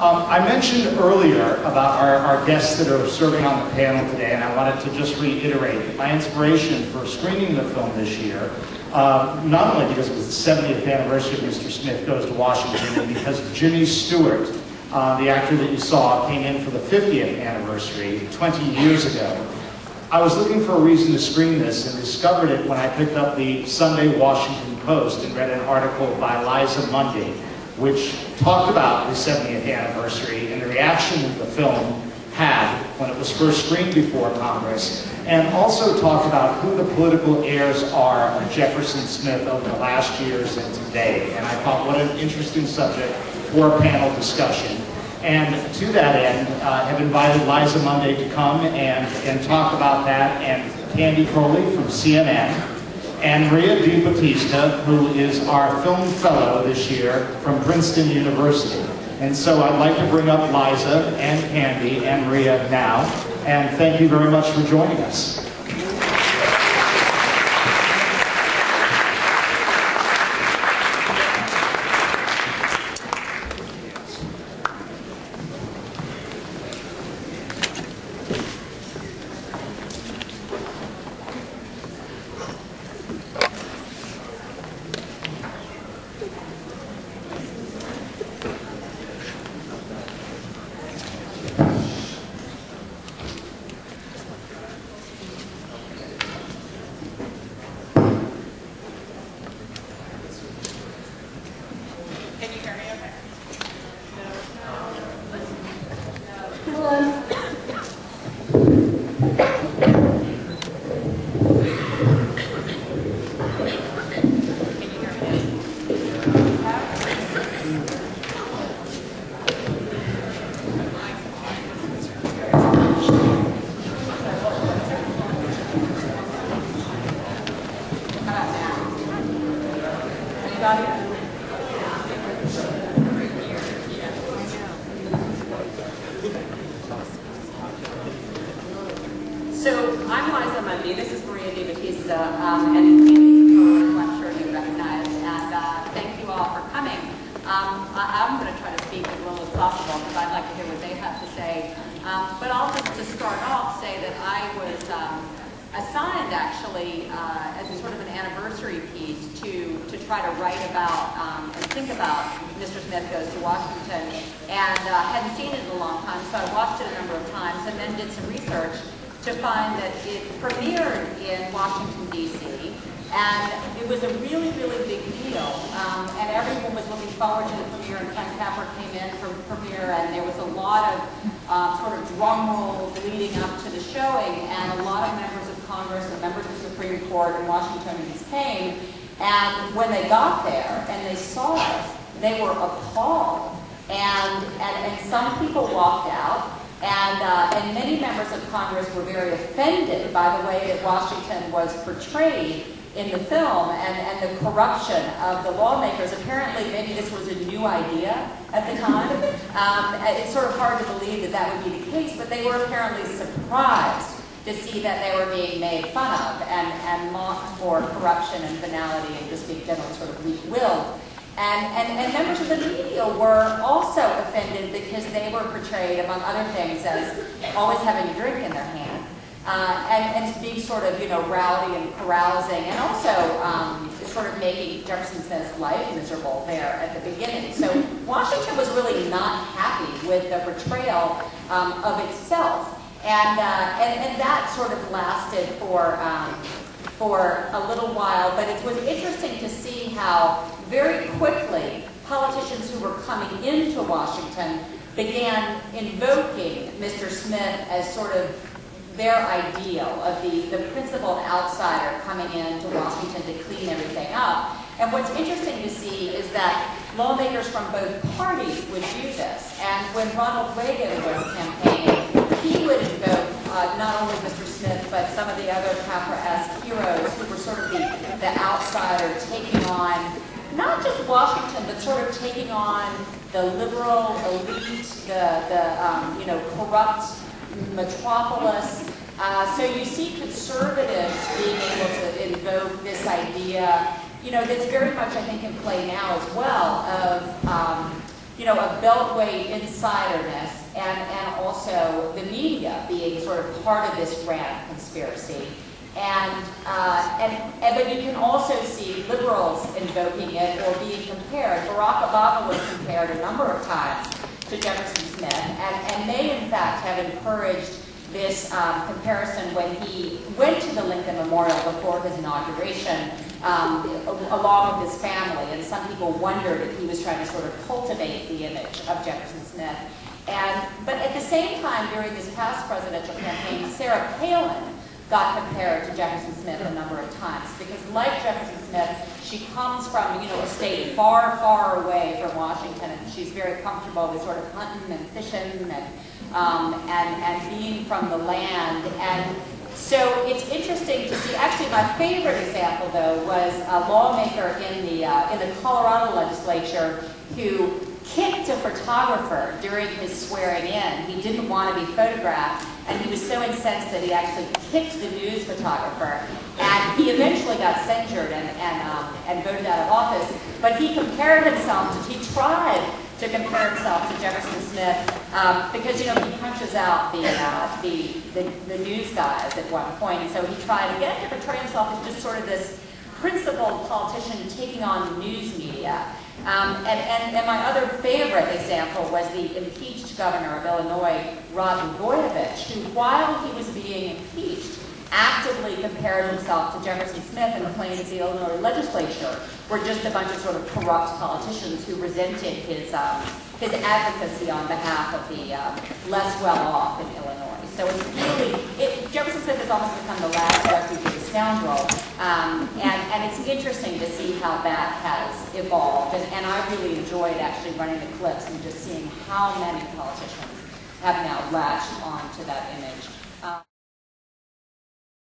I mentioned earlier about our guests that are serving on the panel today, and I wanted to just reiterate that my inspiration for screening the film this year, not only because it was the 70th anniversary of Mr. Smith Goes to Washington, and because Jimmy Stewart, the actor that you saw, came in for the 50th anniversary 20 years ago. I was looking for a reason to screen this and discovered it when I picked up the Sunday Washington Post and read an article by Liza Mundy, which talked about the 70th anniversary and the reaction that the film had when it was first screened before Congress, and also talked about who the political heirs are of Jefferson Smith over the last years and today. And I thought, what an interesting subject for a panel discussion. And to that end, have invited Liza Mundy to come and talk about that, and Candy Crowley from CNN, and Maria DiBattista, who is our film fellow this year from Princeton University. And so I'd like to bring up Liza and Candy and Maria now, and thank you very much for joining us. So I'm Liza Mundy. This is Maria DiBattista, and Candy, who I'm sure you recognize. And thank you all for coming. I'm going to try to speak as little as possible because I'd like to hear what they have to say. But I'll just to start off say that I was assigned actually as a sort of an anniversary piece to try to write about and think about Mr. Smith Goes to Washington, and hadn't seen it in a long time, so I watched it a number of times and then did some research to find that it premiered in Washington, D.C., and it was a really, really big deal. And everyone was looking forward to the premiere, and Frank Capra came in for the premiere, and there was a lot of sort of drum rolls leading up to the showing, and a lot of members of Congress and members of the Supreme Court in Washington came, and when they got there and they saw it, they were appalled. And some people walked out, and many members of Congress were very offended by the way that Washington was portrayed in the film and the corruption of the lawmakers. Apparently, maybe this was a new idea at the time. It's sort of hard to believe that that would be the case, but they were apparently surprised to see that they were being made fun of and mocked for corruption and venality and just being generally sort of weak-willed. And members of the media were also offended because they were portrayed, among other things, as always having a drink in their hand, and being sort of, rowdy and carousing, and also sort of making Jefferson Smith's life miserable there at the beginning. So Washington was really not happy with the portrayal of itself, and that sort of lasted for a little while. But it was interesting to see how very quickly politicians who were coming into Washington began invoking Mr. Smith as sort of their ideal of the principled outsider coming into Washington to clean everything up. And what's interesting to see is that lawmakers from both parties would do this. And when Ronald Reagan was campaigning, he would invoke not only Mr. Smith, but some of the other Capra-esque heroes who were sort of the outsider taking on not just Washington, but sort of taking on the liberal elite, the corrupt metropolis. So you see conservatives being able to invoke this idea, that's very much, I think, in play now as well, of you know, a Beltway insiderness and also the media being sort of part of this grand conspiracy. But you can also see liberals invoking it or being compared. Barack Obama was compared a number of times to Jefferson Smith, and may in fact have encouraged this comparison when he went to the Lincoln Memorial before his inauguration, along with his family. And some people wondered if he was trying to sort of cultivate the image of Jefferson Smith. But at the same time, during this past presidential campaign, Sarah Palin got compared to Jefferson Smith a number of times, because like Jefferson Smith, she comes from, you know, a state far, far away from Washington, and she's very comfortable with sort of hunting and fishing and being from the land. And so it's interesting to see. Actually, my favorite example, though, was a lawmaker in the Colorado legislature who kicked a photographer during his swearing in. He didn't want to be photographed, and he was so incensed that he actually kicked the news photographer. And he eventually got censured and voted out of office. But he compared himself he tried to compare himself to Jefferson Smith because, you know, he punches out the news guys at one point. And so he tried again to portray himself as just sort of this principled politician taking on the news media. And my other favorite example was the impeached governor of Illinois, Rod Blagojevich, who, while he was being impeached, actively compared himself to Jefferson Smith and claimed that the Illinois legislature were just a bunch of sort of corrupt politicians who resented his advocacy on behalf of the less well-off in Illinois. So it's really, Jefferson Smith has almost become the last refuge of the scoundrel, and it's interesting to see how that has evolved. And I really enjoyed actually running the clips and just seeing how many politicians have now latched onto that image.